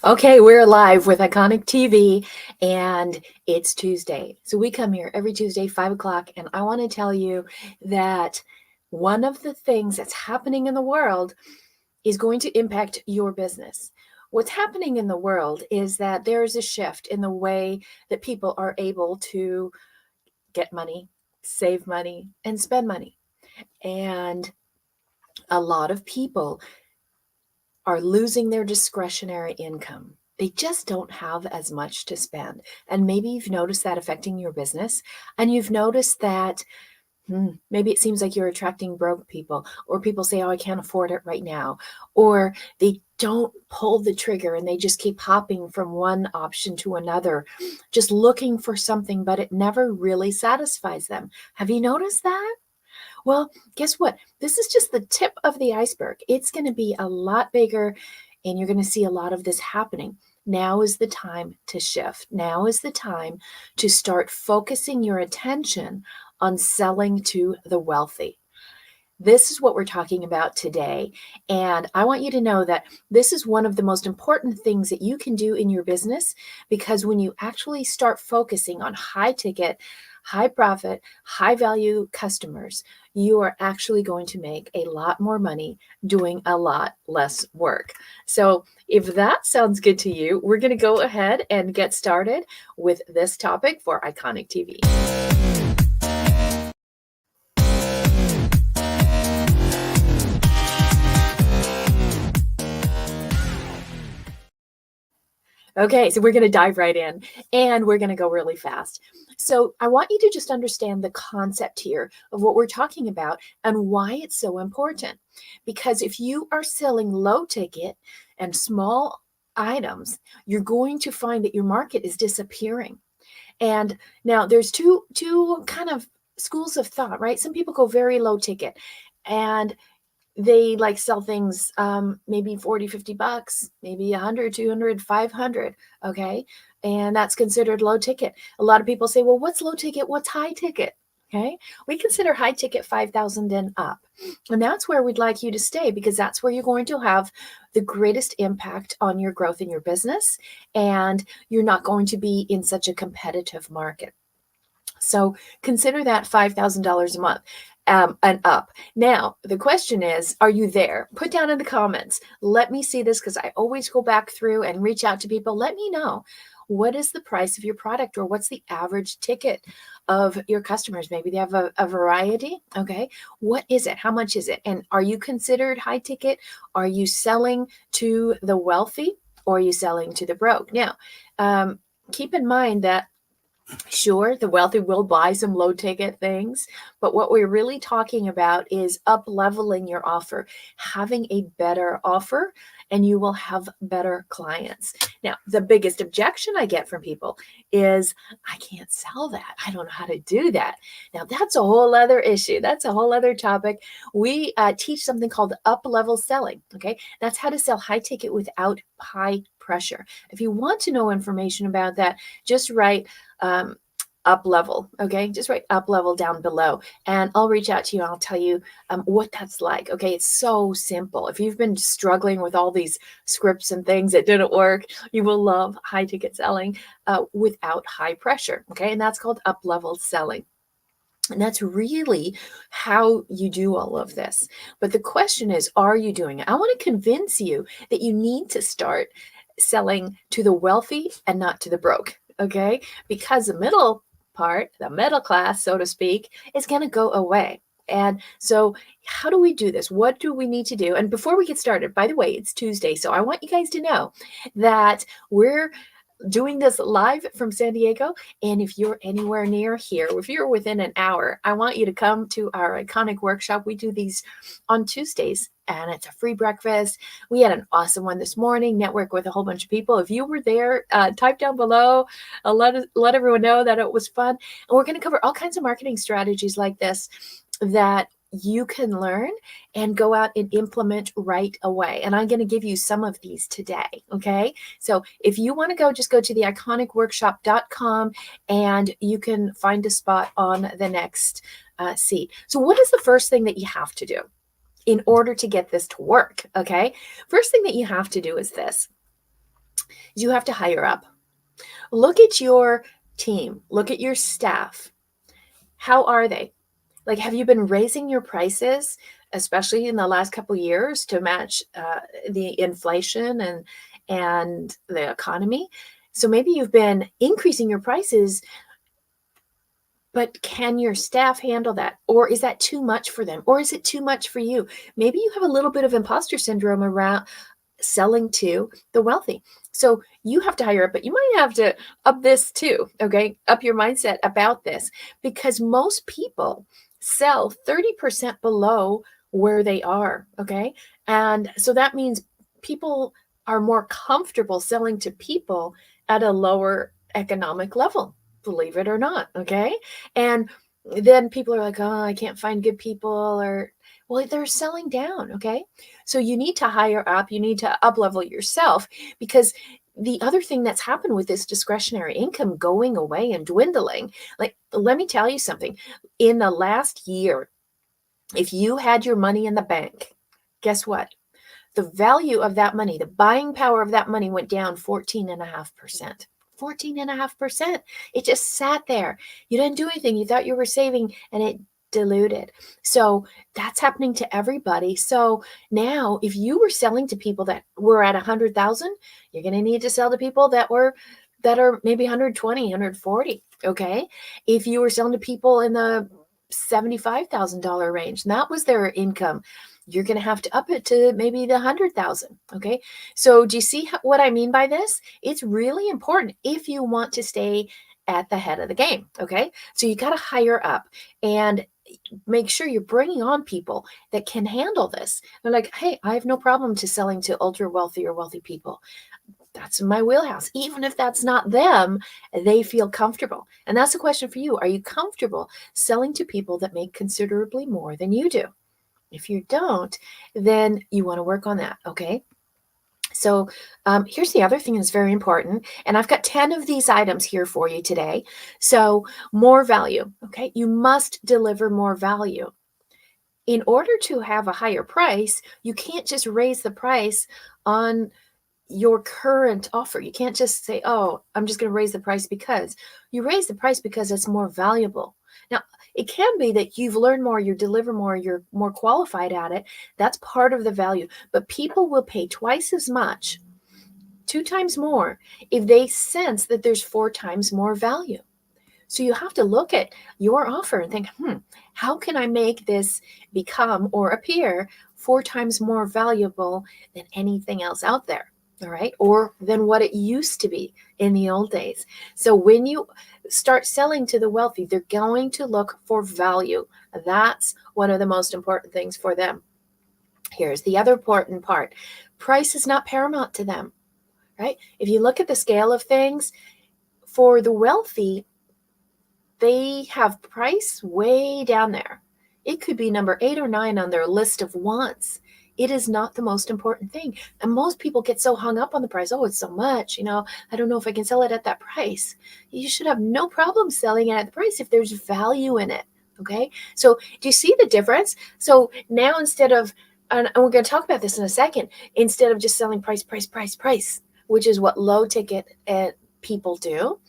Okay, we're live with Iconic TV and it's Tuesday. So we come here every Tuesday, 5 o'clock, and I want to tell you that one of the things that's happening in the world is going to impact your business. What's happening in the world is that there is a shift in the way that people are able to get money, save money, and spend money. And a lot of people are losing their discretionary income. They just don't have as much to spend. And maybe you've noticed that affecting your business, and you've noticed that maybe it seems like you're attracting broke people, or people say, oh, I can't afford it right now, or they don't pull the trigger and they just keep hopping from one option to another, just looking for something, but it never really satisfies them. Have you noticed that? Well, guess what? This is just the tip of the iceberg. It's going to be a lot bigger, and you're going to see a lot of this happening. Now is the time to shift. Now is the time to start focusing your attention on selling to the wealthy. This is what we're talking about today. And I want you to know that this is one of the most important things that you can do in your business, because when you actually start focusing on high ticket, high profit, high value customers, you are actually going to make a lot more money doing a lot less work. So if that sounds good to you, we're going to go ahead and get started with this topic for Iconic TV. Okay, so we're going to dive right in, and we're going to go really fast. So I want you to just understand the concept here of what we're talking about and why it's so important. Because if you are selling low ticket and small items, you're going to find that your market is disappearing. And now there's two kind of schools of thought, right? Some people go very low ticket, and they like sell things maybe 40, 50 bucks, maybe 100, 200, 500. Okay. And that's considered low ticket. A lot of people say, well, what's low ticket? What's high ticket? Okay. We consider high ticket 5,000 and up. And that's where we'd like you to stay, because that's where you're going to have the greatest impact on your growth in your business. And you're not going to be in such a competitive market. So consider that $5,000 a month and up. Now, the question is, are you there? Put down in the comments. Let me see this, because I always go back through and reach out to people. Let me know, what is the price of your product, or what's the average ticket of your customers? Maybe they have a variety. Okay. What is it? How much is it? And are you considered high ticket? Are you selling to the wealthy, or are you selling to the broke? Now, keep in mind that sure, the wealthy will buy some low ticket things, but what we're really talking about is up leveling your offer, having a better offer, and you will have better clients. Now, the biggest objection I get from people is, I can't sell that. I don't know how to do that. Now, that's a whole other issue. That's a whole other topic. We teach something called up level selling. Okay. That's how to sell high ticket without high pressure. If you want to know information about that, just write up level. Okay. Just write up level down below, and I'll reach out to you and I'll tell you what that's like. Okay. It's so simple. If you've been struggling with all these scripts and things that didn't work, you will love high ticket selling without high pressure. Okay. And that's called up level selling. And that's really how you do all of this. But the question is, are you doing it? I want to convince you that you need to start selling to the wealthy and not to the broke. Okay. Because the middle part, the middle class, so to speak, is going to go away. And so, how do we do this? What do we need to do? And before we get started, by the way, it's Tuesday. So, I want you guys to know that we're doing this live from San Diego. And if you're anywhere near here, if you're within an hour, I want you to come to our iconic workshop. We do these on Tuesdays, and it's a free breakfast. We had an awesome one this morning, network with a whole bunch of people. If you were there, type down below, let everyone know that it was fun. And we're going to cover all kinds of marketing strategies like this that you can learn and go out and implement right away. And I'm going to give you some of these today. Okay. So if you want to go, just go to the iconicworkshop.com and you can find a spot on the next seat. So what is the first thing that you have to do in order to get this to work? Okay. First thing that you have to do is this. is you have to hire up. Look at your team, look at your staff. How are they? Like, have you been raising your prices, especially in the last couple of years, to match the inflation and the economy? So maybe you've been increasing your prices, but can your staff handle that? Or is that too much for them? Or is it too much for you? Maybe you have a little bit of imposter syndrome around selling to the wealthy. So you have to hire up, but you might have to up this too, okay? Up your mindset about this, because most people sell 30% below where they are, okay? And so that means people are more comfortable selling to people at a lower economic level, believe it or not, okay? And then people are like, oh, I can't find good people, or, well, they're selling down, okay? So you need to hire up, you need to up level yourself, because the other thing that's happened with this discretionary income going away and dwindling, like, let me tell you something. In the last year, if you had your money in the bank, guess what? The value of that money, the buying power of that money went down 14.5%. 14.5%. It just sat there. You didn't do anything. You thought you were saving, and it diluted. So that's happening to everybody. So now if you were selling to people that were at 100,000, you're going to need to sell to people that are maybe 120, 140. Okay. If you were selling to people in the $75,000 range, and that was their income, you're going to have to up it to maybe the 100,000. Okay. So do you see what I mean by this? It's really important if you want to stay at the head of the game. Okay. So you got to hire up and make sure you're bringing on people that can handle this. They're like, hey, I have no problem to selling to ultra wealthy or wealthy people. That's my wheelhouse. Even if that's not them, they feel comfortable. And that's a question for you. Are you comfortable selling to people that make considerably more than you do? If you don't, then you want to work on that. Okay. So here's the other thing that's very important. And I've got 10 of these items here for you today. So more value. Okay. You must deliver more value. In order to have a higher price, you can't just raise the price on your current offer. You can't just say, oh, I'm just going to raise the price, because you raise the price because it's more valuable. Now, it can be that you've learned more, you deliver more, you're more qualified at it. That's part of the value. But people will pay twice as much, 2 times more, if they sense that there's 4 times more value. So you have to look at your offer and think, how can I make this become or appear 4 times more valuable than anything else out there? All right. Or than what it used to be in the old days. So when you start selling to the wealthy, they're going to look for value. That's one of the most important things for them. Here's the other important part. Price is not paramount to them, right? If you look at the scale of things, for the wealthy, they have price way down there. It could be number 8 or 9 on their list of wants. It is not the most important thing. And most people get so hung up on the price. Oh, it's so much. I don't know if I can sell it at that price. You should have no problem selling it at the price if there's value in it. Okay. So do you see the difference? So now instead of, and we're going to talk about this in a second, instead of just selling price, which is what low ticket people do,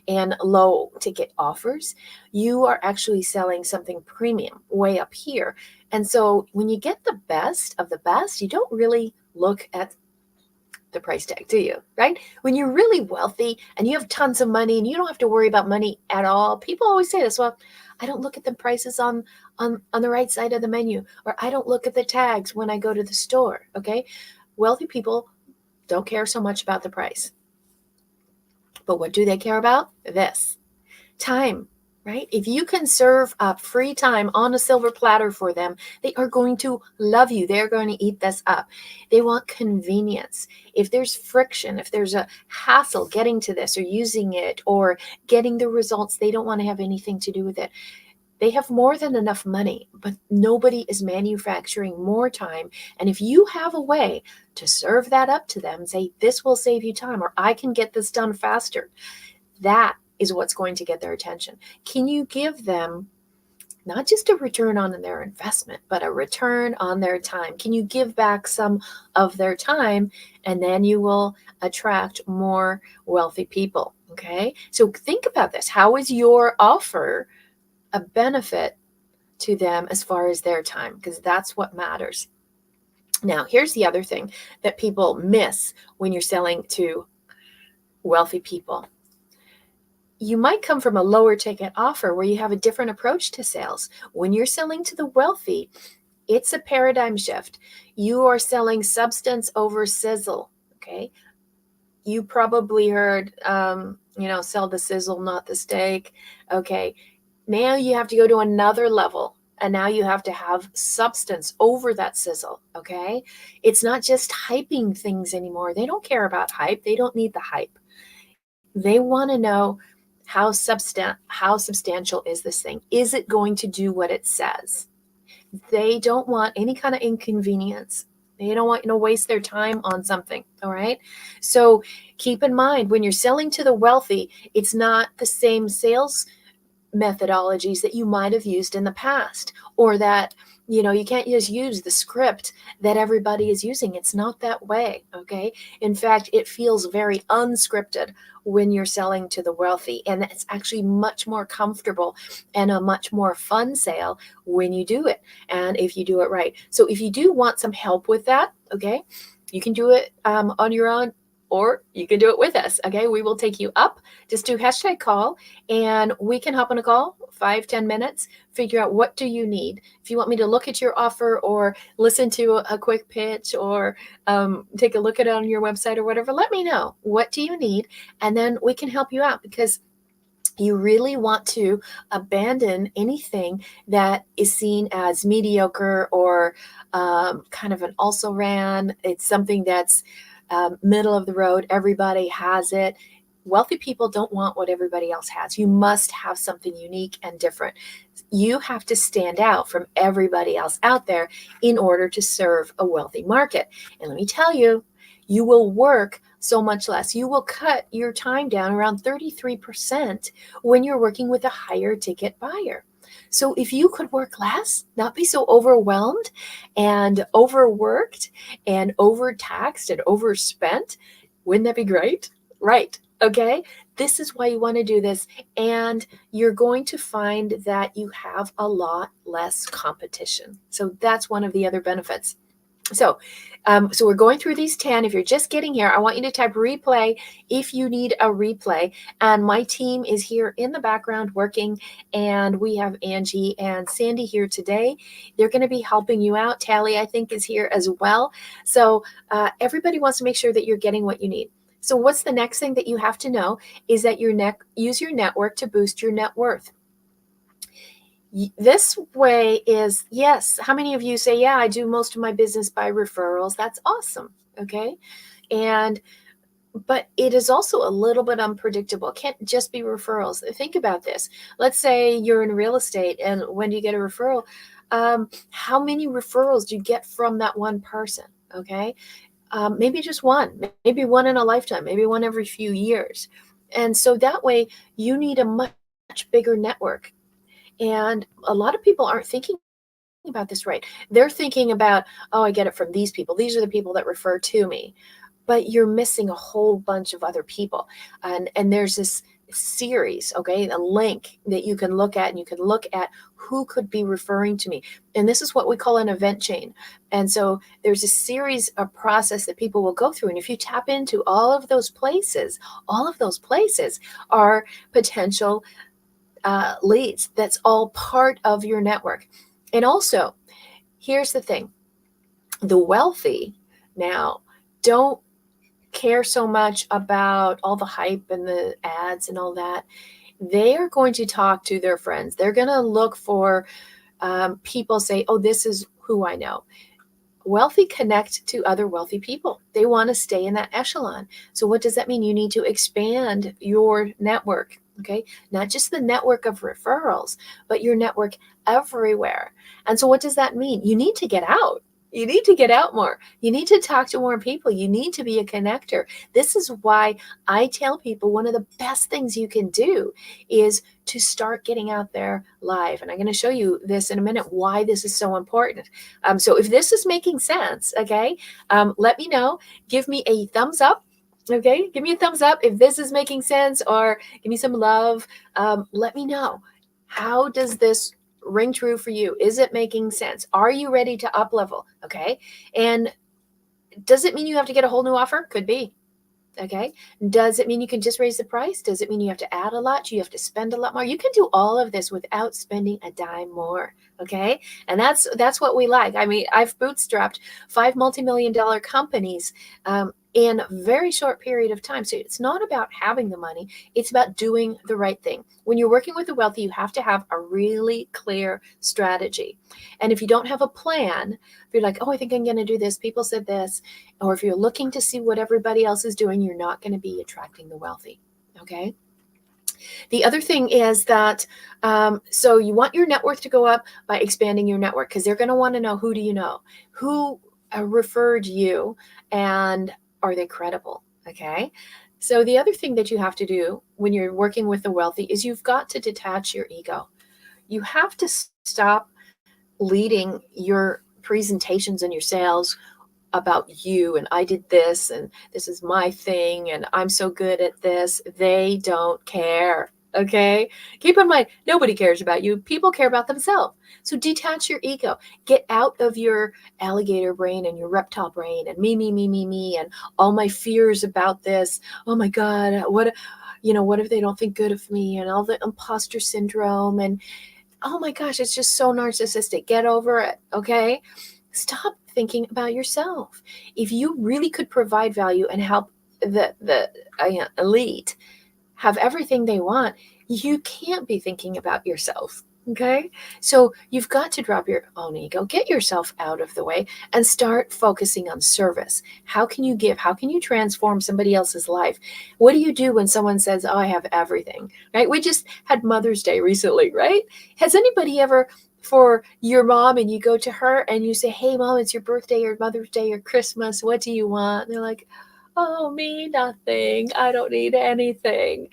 and low ticket offers, you are actually selling something premium way up here. And so when you get the best of the best, you don't really look at the price tag, do you? Right? When you're really wealthy and you have tons of money and you don't have to worry about money at all, people always say this, well, I don't look at the prices on the right side of the menu, or I don't look at the tags when I go to the store. Okay. Wealthy people don't care so much about the price. But what do they care about? This time, right? If you can serve up free time on a silver platter for them, they are going to love you. They're going to eat this up. They want convenience. If there's friction, if there's a hassle getting to this or using it or getting the results, they don't want to have anything to do with it. They have more than enough money, but nobody is manufacturing more time. And if you have a way to serve that up to them and say, this will save you time, or I can get this done faster, that is what's going to get their attention. Can you give them not just a return on their investment, but a return on their time. Can you give back some of their time? And then you will attract more wealthy people. Okay. So think about this. How is your offer a benefit to them as far as their time? Because that's what matters. Now, here's the other thing that people miss when you're selling to wealthy people. You might come from a lower ticket offer where you have a different approach to sales. When you're selling to the wealthy, it's a paradigm shift. You are selling substance over sizzle. Okay. You probably heard, sell the sizzle, not the steak. Okay. Now you have to go to another level. And now you have to have substance over that sizzle. Okay. It's not just hyping things anymore. They don't care about hype. They don't need the hype. They want to know how substantial is this thing? Is it going to do what it says? They don't want any kind of inconvenience. They don't want you to waste their time on something. All right. So keep in mind when you're selling to the wealthy, it's not the same sales methodologies that you might have used in the past, or that, you can't just use the script that everybody is using. It's not that way. Okay. In fact, it feels very unscripted when you're selling to the wealthy, and it's actually much more comfortable and a much more fun sale when you do it, and if you do it right. So if you do want some help with that, okay, you can do it on your own, or you can do it with us. Okay. We will take you up. Just do #call and we can hop on a call, 5-10 minutes, figure out what do you need. If you want me to look at your offer or listen to a quick pitch or take a look at it on your website or whatever, let me know. What do you need? And then we can help you out, because you really want to abandon anything that is seen as mediocre or kind of an also ran. It's something that's middle of the road. Everybody has it. Wealthy people don't want what everybody else has. You must have something unique and different. You have to stand out from everybody else out there in order to serve a wealthy market. And let me tell you, you will work so much less. You will cut your time down around 33% when you're working with a higher ticket buyer. So if you could work less, not be so overwhelmed and overworked and overtaxed and overspent, wouldn't that be great? Right. Okay. This is why you want to do this. And you're going to find that you have a lot less competition. So that's one of the other benefits. So we're going through these 10. If you're just getting here, I want you to type replay if you need a replay. And my team is here in the background working, and we have Angie and Sandy here today. They're going to be helping you out. Tally, I think, is here as well. So everybody wants to make sure that you're getting what you need. So what's the next thing that you have to know is that use your network to boost your net worth. This way is, yes, how many of you say, yeah, I do most of my business by referrals? That's awesome. Okay. But it is also a little bit unpredictable. It can't just be referrals. Think about this. Let's say you're in real estate, and when do you get a referral? How many referrals do you get from that one person? Okay. Maybe just one, maybe one in a lifetime, maybe one every few years. And so that way you need a much bigger network. And a lot of people aren't thinking about this right. They're thinking about, oh, I get it from these people. These are the people that refer to me. But you're missing a whole bunch of other people. And there's this series, okay, a link that you can look at, and you can look at who could be referring to me. And this is what we call an event chain. And so there's a series of process that people will go through. And if you tap into all of those places are potential leads. That's all part of your network. And also, here's the thing. The wealthy now don't care so much about all the hype and the ads and all that. They are going to talk to their friends. They're going to look for people say, oh, this is who I know. Wealthy connect to other wealthy people. They want to stay in that echelon. So what does that mean? You need to expand your network. Okay, not just the network of referrals, but your network everywhere. And so what does that mean? You need to get out. You need to get out more. You need to talk to more people. You need to be a connector. This is why I tell people one of the best things you can do is to start getting out there live. And I'm going to show you this in a minute, why this is so important. So if this is making sense, okay, let me know. Give me a thumbs up. Okay, give me a thumbs up if this is making sense, or give me some love. Let me know. How does this ring true for you? Is it making sense? Are you ready to up level? Okay. And does it mean you have to get a whole new offer? Could be. Okay. Does it mean you can just raise the price? Does it mean you have to add a lot? Do you have to spend a lot more? You can do all of this without spending a dime more. Okay. And that's what we like. I mean, I've bootstrapped 5 multi-million-dollar companies in a very short period of time. So it's not about having the money. It's about doing the right thing. When you're working with the wealthy, you have to have a really clear strategy. And if you don't have a plan, if you're like, oh, I think I'm going to do this, people said this, or if you're looking to see what everybody else is doing, you're not going to be attracting the wealthy. Okay. The other thing is that, so you want your net worth to go up by expanding your network, because they're going to want to know, who do you know? Who referred you, and are they credible? Okay. So the other thing that you have to do when you're working with the wealthy is you've got to detach your ego. You have to stop leading your presentations and your sales about you, and I did this, and this is my thing, and I'm so good at this. They don't care. Okay. Keep in mind, nobody cares about you. People care about themselves. So detach your ego. Get out of your alligator brain and your reptile brain and me, and all my fears about this. Oh my God, what if they don't think good of me, and all the imposter syndrome, and oh my gosh, it's just so narcissistic. Get over it. Okay. Stop thinking about yourself. If you really could provide value and help the elite have everything they want, you can't be thinking about yourself. Okay. So you've got to drop your own ego, get yourself out of the way, and start focusing on service. How can you give? How can you transform somebody else's life? What do you do when someone says, oh, I have everything, right? We just had Mother's Day recently, right? Has anybody ever, for your mom, and you go to her and you say, hey mom, it's your birthday or Mother's Day or Christmas, what do you want? And they're like, oh, me, nothing. I don't need anything.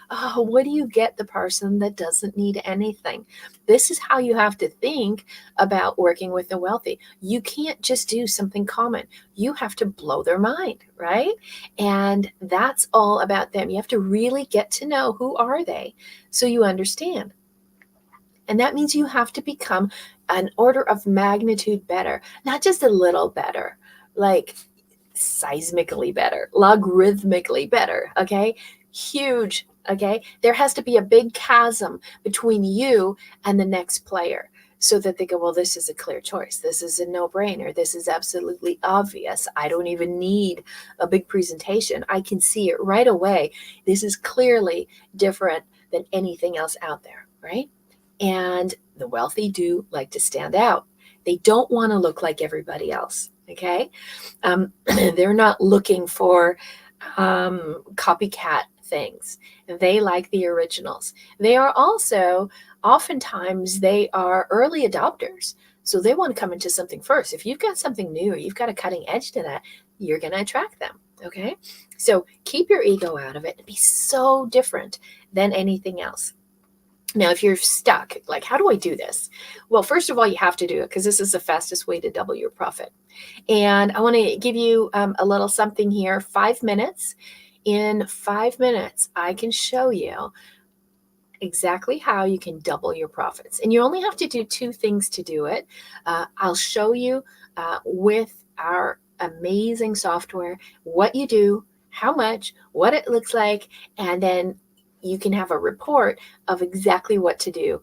Oh, what do you get the person that doesn't need anything? This is how you have to think about working with the wealthy. You can't just do something common. You have to blow their mind, right? And that's all about them. You have to really get to know, who are they, so you understand. And that means you have to become an order of magnitude better, not just a little better, like seismically better, logarithmically better, okay? Huge, okay? There has to be a big chasm between you and the next player, so that they go, well, this is a clear choice. This is a no-brainer. This is absolutely obvious. I don't even need a big presentation. I can see it right away. This is clearly different than anything else out there, right? And the wealthy do like to stand out. They don't want to look like everybody else. Okay. They're not looking for copycat things. They like the originals. They are also, oftentimes, they are early adopters. So they want to come into something first. If you've got something new, or you've got a cutting edge to that, you're going to attract them. Okay. So keep your ego out of it and be so different than anything else. Now, if you're stuck, like, how do I do this? Well, first of all, you have to do it, because this is the fastest way to double your profit. And I want to give you a little something here, 5 minutes. In 5 minutes, I can show you exactly how you can double your profits. And you only have to do 2 things to do it. I'll show you with our amazing software what you do, how much, what it looks like, and then you can have a report of exactly what to do,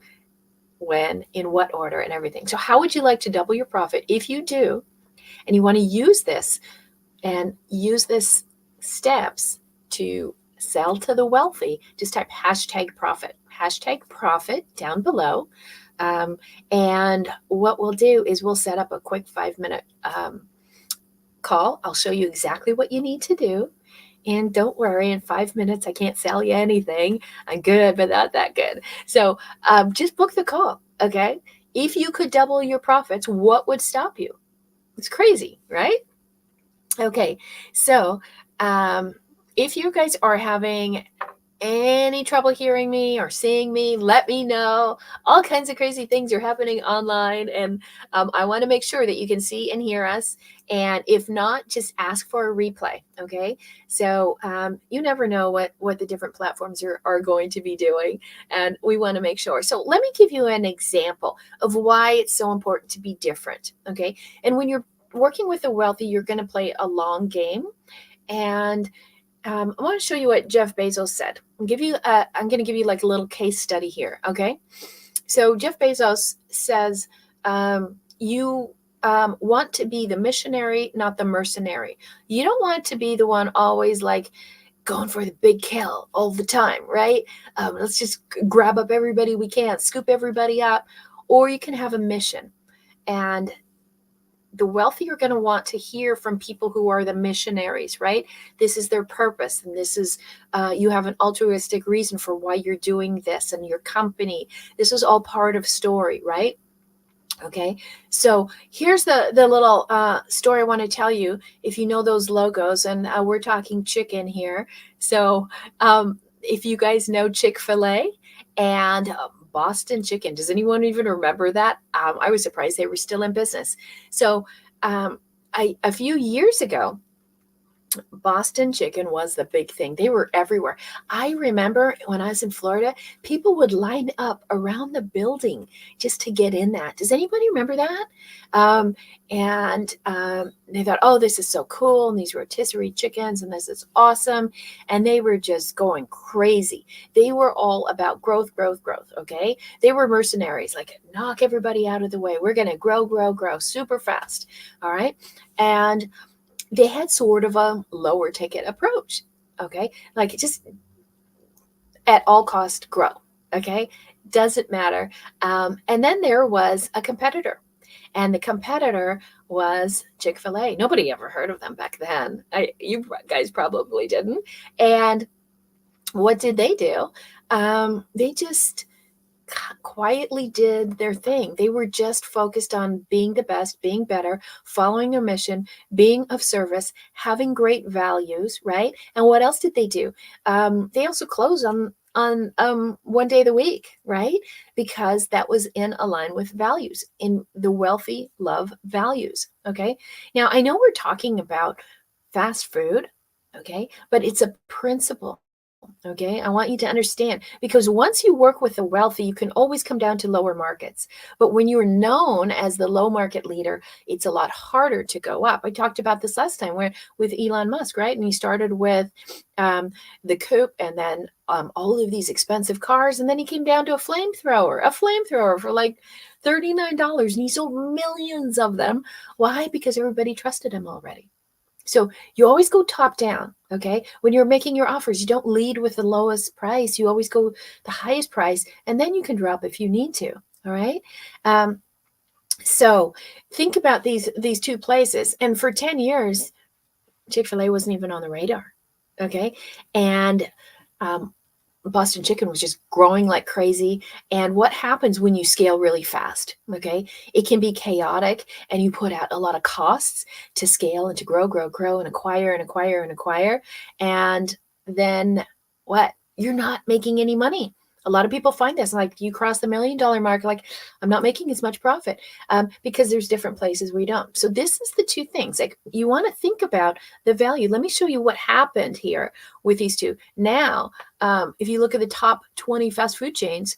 when, in what order, and everything. So how would you like to double your profit? If you do, and you want to use this steps to sell to the wealthy, just type hashtag profit down below. And what we'll do is we'll set up a quick 5-minute call. I'll show you exactly what you need to do. And don't worry, in 5 minutes, I can't sell you anything. I'm good, but not that good. So just book the call, okay? If you could double your profits, what would stop you? It's crazy, right? Okay, so if you guys are having any trouble hearing me or seeing me, let me know. All kinds of crazy things are happening online, and I want to make sure that you can see and hear us. And if not, just ask for a replay. Okay, so you never know what the different platforms are going to be doing, and we want to make sure. So let me give you an example of why it's so important to be different. Okay, and when you're working with the wealthy, you're going to play a long game, and I want to show you what Jeff Bezos said. I'm going to give you like a little case study here. Okay. So Jeff Bezos says, you want to be the missionary, not the mercenary. You don't want to be the one always like going for the big kill all the time, right? Let's just grab up everybody we can, scoop everybody up. Or you can have a mission. And the wealthy are going to want to hear from people who are the missionaries, right? This is their purpose, and this is you have an altruistic reason for why you're doing this, and your company. This is all part of story, right? Okay, so here's the little story I want to tell you. If you know those logos, and we're talking chicken here, so if you guys know Chick-fil-A and Boston Chicken, does anyone even remember that? I was surprised they were still in business. So a few years ago, Boston chicken was the big thing. They were everywhere. I remember when I was in Florida, people would line up around the building just to get in that. Does anybody remember that? And they thought, oh, this is so cool. And these rotisserie chickens, and this is awesome. And they were just going crazy. They were all about growth, growth, growth. Okay. They were mercenaries, like knock everybody out of the way. We're going to grow, grow, grow super fast. All right. And they had sort of a lower ticket approach. Okay. Like just at all cost grow. Okay. Doesn't matter. And then there was a competitor, and the competitor was Chick-fil-A. Nobody ever heard of them back then. You guys probably didn't. And what did they do? They just quietly did their thing. They were just focused on being the best, being better, following their mission, being of service, having great values, right? And what else did they do? They also closed on one day of the week, right? Because that was in align with values. In the wealthy love values. Okay. Now I know we're talking about fast food, okay, but it's a principle. Okay, I want you to understand, because once you work with the wealthy, you can always come down to lower markets. But when you're known as the low market leader, it's a lot harder to go up. I talked about this last time with Elon Musk, right? And he started with the coupe, and then all of these expensive cars, and then he came down to a flamethrower for like $39, and he sold millions of them. Why? Because everybody trusted him already. So you always go top down, okay? When you're making your offers, you don't lead with the lowest price. You always go the highest price, and then you can drop if you need to, all right? So think about these two places. And for 10 years, Chick-fil-A wasn't even on the radar, okay? And Boston Chicken was just growing like crazy. And what happens when you scale really fast? Okay. It can be chaotic, and you put out a lot of costs to scale and to grow, grow, grow, and acquire and acquire and acquire. And then what? You're not making any money. A lot of people find this, like you cross the $1 million mark, like I'm not making as much profit, because there's different places where you don't. So this is the two things. Like you want to think about the value. Let me show you what happened here with these two. Now, if you look at the top 20 fast food chains,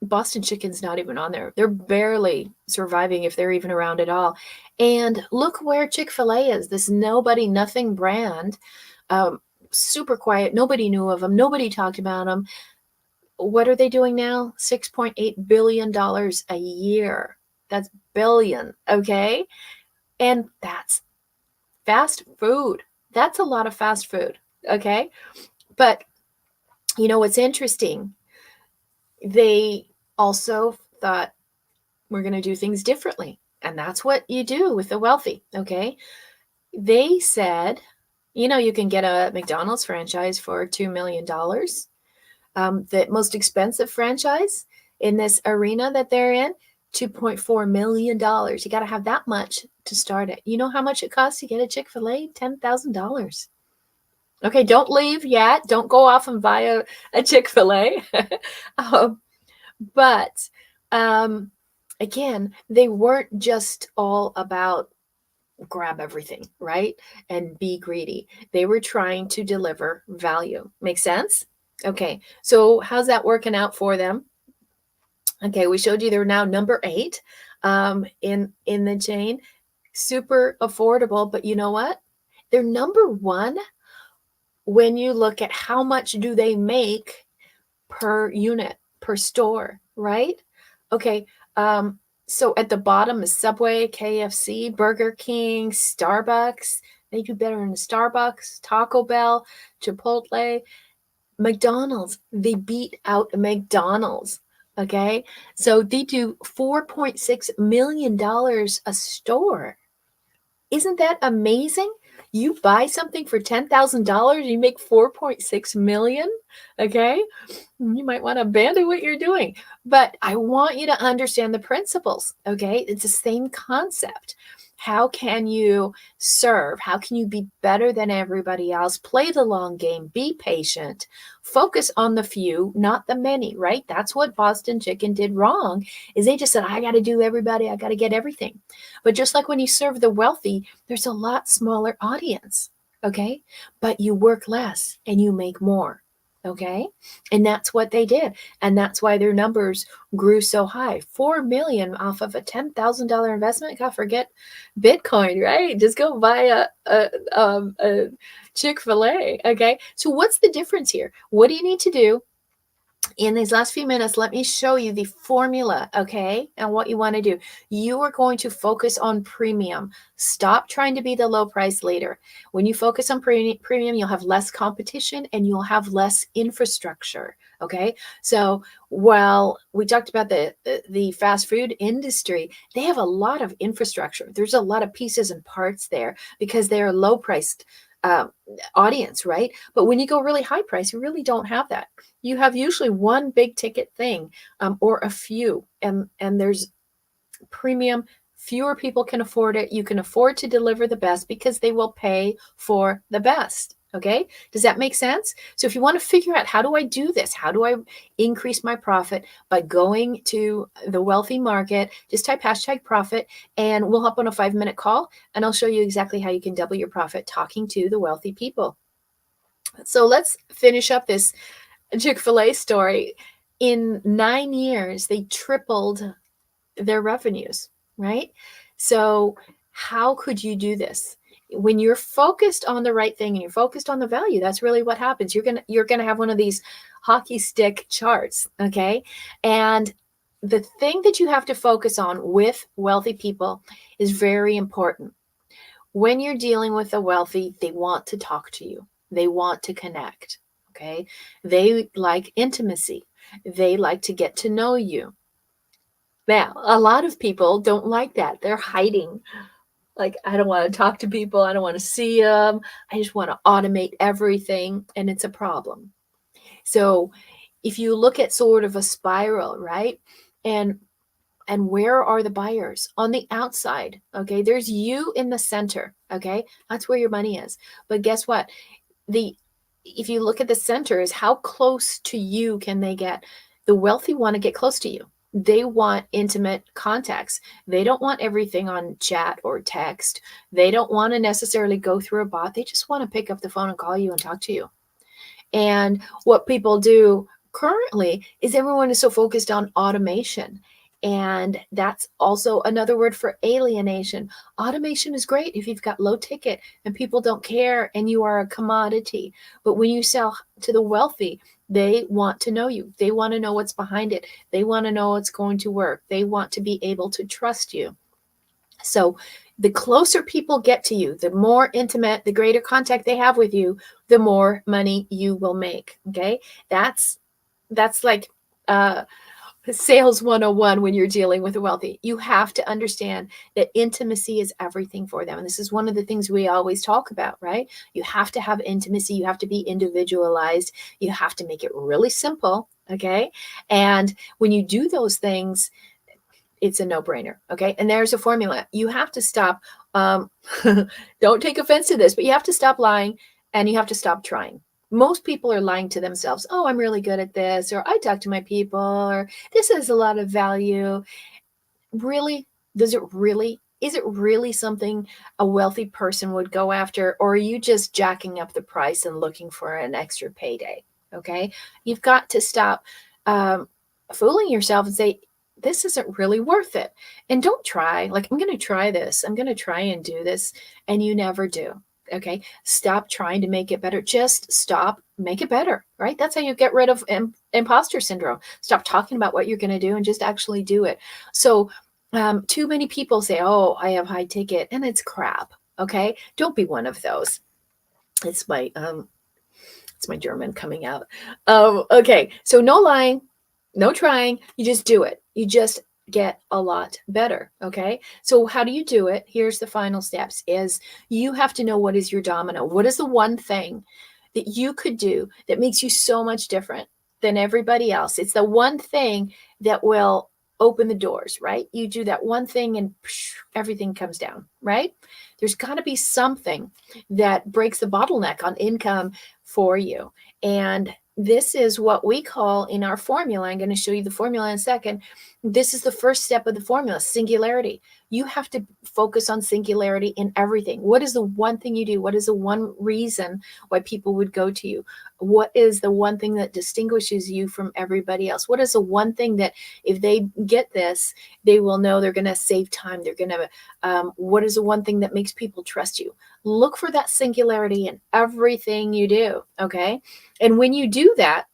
Boston Chicken's not even on there. They're barely surviving, if they're even around at all. And look where Chick-fil-A is, this nobody, nothing brand, super quiet. Nobody knew of them. Nobody talked about them. What are they doing now? $6.8 billion a year. That's billion, okay? And that's fast food. That's a lot of fast food, okay? But you know what's interesting? They also thought we're going to do things differently. And that's what you do with the wealthy, okay? They said, you can get a McDonald's franchise for $2 million. The most expensive franchise in this arena that they're in, $2.4 million. You got to have that much to start it. You know how much it costs to get a Chick-fil-A? $10,000. Okay, don't leave yet. Don't go off and buy a Chick-fil-A. But again, they weren't just all about grab everything, right? And be greedy. They were trying to deliver value. Make sense? Okay, so how's that working out for them? Okay, we showed you they're now number 8 in the chain. Super affordable, but you know what? They're number 1 when you look at how much do they make per unit, per store, right? Okay, so at the bottom is Subway, KFC, Burger King, Starbucks. They do better than Starbucks, Taco Bell, Chipotle, McDonald's. They beat out McDonald's. Okay, so they do $4.6 million a store. Isn't that amazing? You buy something for $10,000, you make $4.6 million. Okay, you might want to abandon what you're doing, but I want you to understand the principles. Okay, it's the same concept. How can you serve? How can you be better than everybody else? Play the long game, be patient, focus on the few, not the many, right? That's what Boston Chicken did wrong, is they just said, I got to do everybody, I got to get everything. But just like when you serve the wealthy, there's a lot smaller audience, okay? But you work less and you make more. Okay. And that's what they did. And that's why their numbers grew so high. 4 million off of a $10,000 investment. God, forget Bitcoin, right? Just go buy a Chick-fil-A. Okay. So what's the difference here? What do you need to do? In these last few minutes, let me show you the formula, okay? And what you want to do. You are going to focus on premium. Stop trying to be the low price leader. When you focus on premium, you'll have less competition and you'll have less infrastructure, okay? So while we talked about the fast food industry, they have a lot of infrastructure. There's a lot of pieces and parts there because they're low priced audience, right? But when you go really high price, you really don't have that. You have usually one big ticket thing or a few, and there's premium. Fewer people can afford it. You can afford to deliver the best because they will pay for the best. Okay, does that make sense? So if you want to figure out, how do I do this? How do I increase my profit by going to the wealthy market? Just type #profit and we'll hop on a 5-minute call and I'll show you exactly how you can double your profit talking to the wealthy people. So let's finish up this Chick-fil-A story. In 9 years, they tripled their revenues, right? So how could you do this? When you're focused on the right thing and you're focused on the value, that's really what happens. You're gonna have one of these hockey stick charts, okay? And the thing that you have to focus on with wealthy people is very important. When you're dealing with the wealthy, they want to talk to you. They want to connect, okay? They like intimacy. They like to get to know you. Now, a lot of people don't like that. They're hiding. Like, I don't want to talk to people. I don't want to see them. I just want to automate everything. And it's a problem. So if you look at sort of a spiral, right? And where are the buyers? On the outside, okay? There's you in the center, okay? That's where your money is. But guess what? If you look at the center, is how close to you can they get? The wealthy want to get close to you. They want intimate contacts. They don't want everything on chat or text. They don't want to necessarily go through a bot. They just want to pick up the phone and call you and talk to you. And what people do currently is everyone is so focused on automation. And that's also another word for alienation. Automation is great if you've got low ticket and people don't care and you are a commodity. But when you sell to the wealthy, they want to know you. They want to know what's behind it. They want to know it's going to work. They want to be able to trust you. So the closer people get to you, the more intimate, the greater contact they have with you, the more money you will make. Okay. That's like, Sales 101 when you're dealing with the wealthy. You have to understand that intimacy is everything for them. And this is one of the things we always talk about, right? You have to have intimacy. You have to be individualized. You have to make it really simple, okay? And when you do those things, it's a no-brainer. Okay. And there's a formula. You have to stop. Don't take offense to this, but you have to stop lying and you have to stop trying. Most people are lying to themselves. Oh, I'm really good at this, or I talk to my people, or this has a lot of value. Really? Is it really something a wealthy person would go after? Or are you just jacking up the price and looking for an extra payday? Okay. You've got to stop fooling yourself and say, this isn't really worth it. And don't try, like, I'm going to try this. I'm going to try and do this. And you never do. Okay. Stop trying to make it better. Just stop, make it better, right? That's how you get rid of imposter syndrome. Stop talking about what you're going to do and just actually do it. So too many people say, oh, I have high ticket, and it's crap. Okay. Don't be one of those. It's my German coming out. Okay. So no lying, no trying. You just do it. You just get a lot better. Okay. So how do you do it? Here's the final steps is you have to know what is your domino. What is the one thing that you could do that makes you so much different than everybody else? It's the one thing that will open the doors, right? You do that one thing and everything comes down, right? There's got to be something that breaks the bottleneck on income for you. And this is what we call in our formula. I'm going to show you the formula in a second. This is the first step of the formula, singularity. You have to focus on singularity in everything. What is the one thing you do? What is the one reason why people would go to you? What is the one thing that distinguishes you from everybody else? What is the one thing that if they get this, they will know they're going to save time? They're going to, what is the one thing that makes people trust you? Look for that singularity in everything you do. Okay. And when you do that,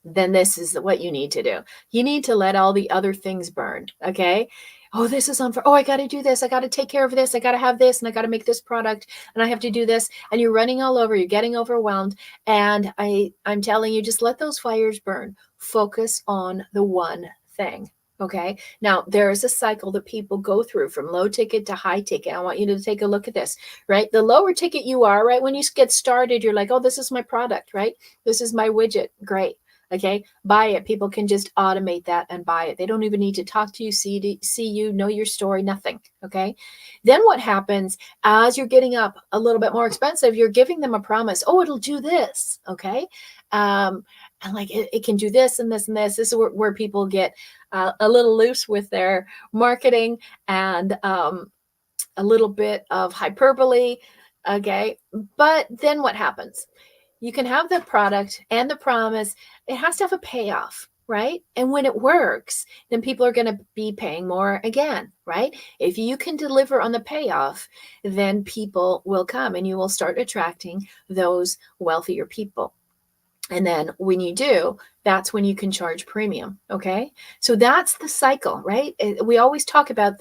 then this is what you need to do. You need to let all the other things burn. Okay. Oh, this is unfair. Oh, I got to do this. I got to take care of this. I got to have this, and I got to make this product, and I have to do this. And you're running all over. You're getting overwhelmed. And I'm telling you, just let those fires burn. Focus on the one thing. Okay. Now there is a cycle that people go through from low ticket to high ticket. I want you to take a look at this, right? The lower ticket you are, right? When you get started, you're like, oh, this is my product, right? This is my widget. Great. Okay. Buy it. People can just automate that and buy it. They don't even need to talk to you, see you, know your story, nothing. Okay. Then what happens as you're getting up a little bit more expensive, you're giving them a promise. Oh, it'll do this. Okay. And like it can do this and this and this. This is where people get a little loose with their marketing and a little bit of hyperbole. Okay. But then what happens? You can have the product and the promise. It has to have a payoff, right? And when it works, then people are going to be paying more again, right? If you can deliver on the payoff, then people will come and you will start attracting those wealthier people. And then when you do, that's when you can charge premium. Okay. So that's the cycle, right? We always talk about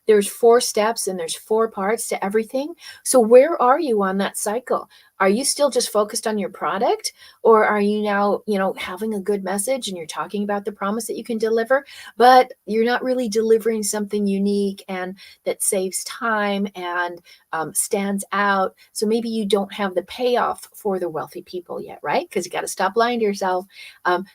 there's 4 steps and there's 4 parts to everything. So where are you on that cycle? Are you still just focused on your product, or are you now, having a good message and you're talking about the promise that you can deliver, but you're not really delivering something unique and that saves time and stands out. So maybe you don't have the payoff for the wealthy people yet, right? Because you got to stop lying to yourself.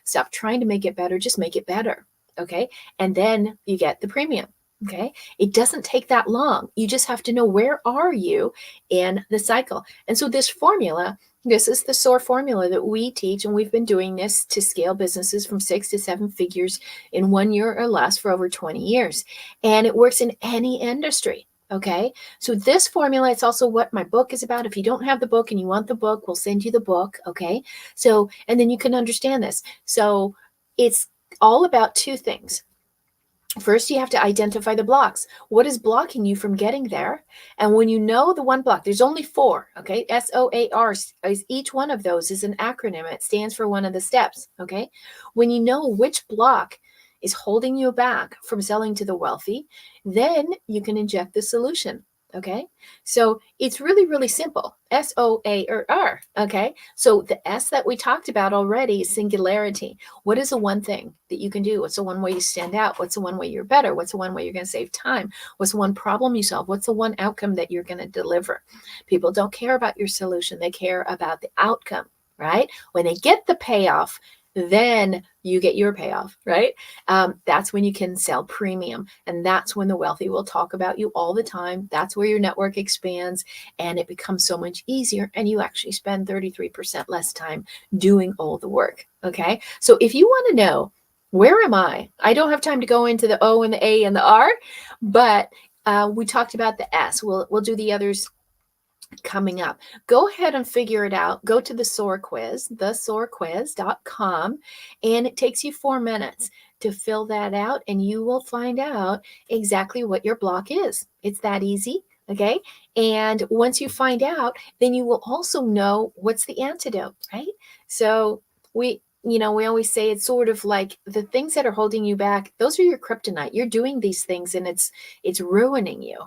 Stop trying to make it better. Just make it better. Okay. And then you get the premium. Okay. It doesn't take that long. You just have to know where are you in the cycle. And so this formula, this is the SOAR formula that we teach. And we've been doing this to scale businesses from 6 to 7 figures in 1 year or less for over 20 years. And it works in any industry. Okay. So this formula, it's also what my book is about. If you don't have the book and you want the book, we'll send you the book. Okay. So, and then you can understand this. So it's all about 2 things. First, you have to identify the blocks. What is blocking you from getting there? And when you know the one block, there's only 4, okay? SOAR, each one of those is an acronym. It stands for one of the steps, okay? When you know which block is holding you back from selling to the wealthy, then you can inject the solution, okay? So it's really, really simple. SOAR, okay? So the S that we talked about already is singularity. What is the one thing that you can do? What's the one way you stand out? What's the one way you're better? What's the one way you're going to save time? What's the one problem you solve? What's the one outcome that you're going to deliver? People don't care about your solution. They care about the outcome, right? When they get the payoff, then you get your payoff, right? That's when you can sell premium. And that's when the wealthy will talk about you all the time. That's where your network expands and it becomes so much easier. And you actually spend 33% less time doing all the work. Okay. So if you want to know, where am I don't have time to go into the O and the A and the R, but we talked about the S. We'll do the others coming up. Go ahead and figure it out. Go to the SOAR quiz, thesoarquiz.com, and it takes you 4 minutes to fill that out, and you will find out exactly what your block is. It's that easy. Okay. And once you find out, then you will also know what's the antidote, right? So we always say it's sort of like the things that are holding you back, those are your kryptonite. You're doing these things and it's ruining you.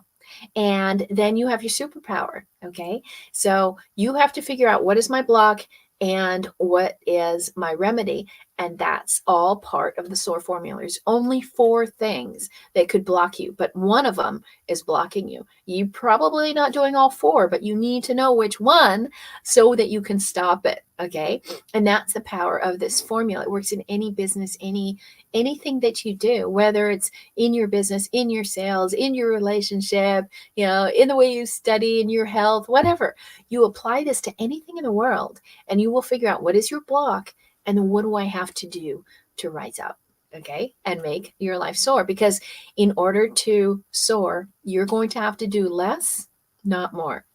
And then you have your superpower. Okay. So you have to figure out, what is my block and what is my remedy? And that's all part of the SOAR formula. There's only 4 things that could block you, but one of them is blocking you. You're probably not doing all 4, but you need to know which one so that you can stop it. Okay. And that's the power of this formula. It works in any business, anything that you do, whether it's in your business, in your sales, in your relationship, in the way you study, in your health, whatever. You apply this to anything in the world and you will figure out what is your block and then what do I have to do to rise up, okay, and make your life soar. Because in order to soar, you're going to have to do less, not more.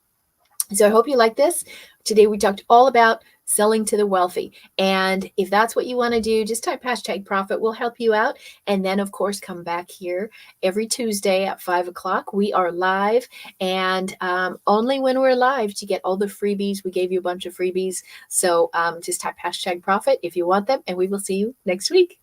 So I hope you like this. Today we talked all about selling to the wealthy. And if that's what you want to do, just type #profit. We'll help you out. And then, of course, come back here every Tuesday at 5 o'clock. We are live. And only when we're live to get all the freebies. We gave you a bunch of freebies. So just type #profit if you want them. And we will see you next week.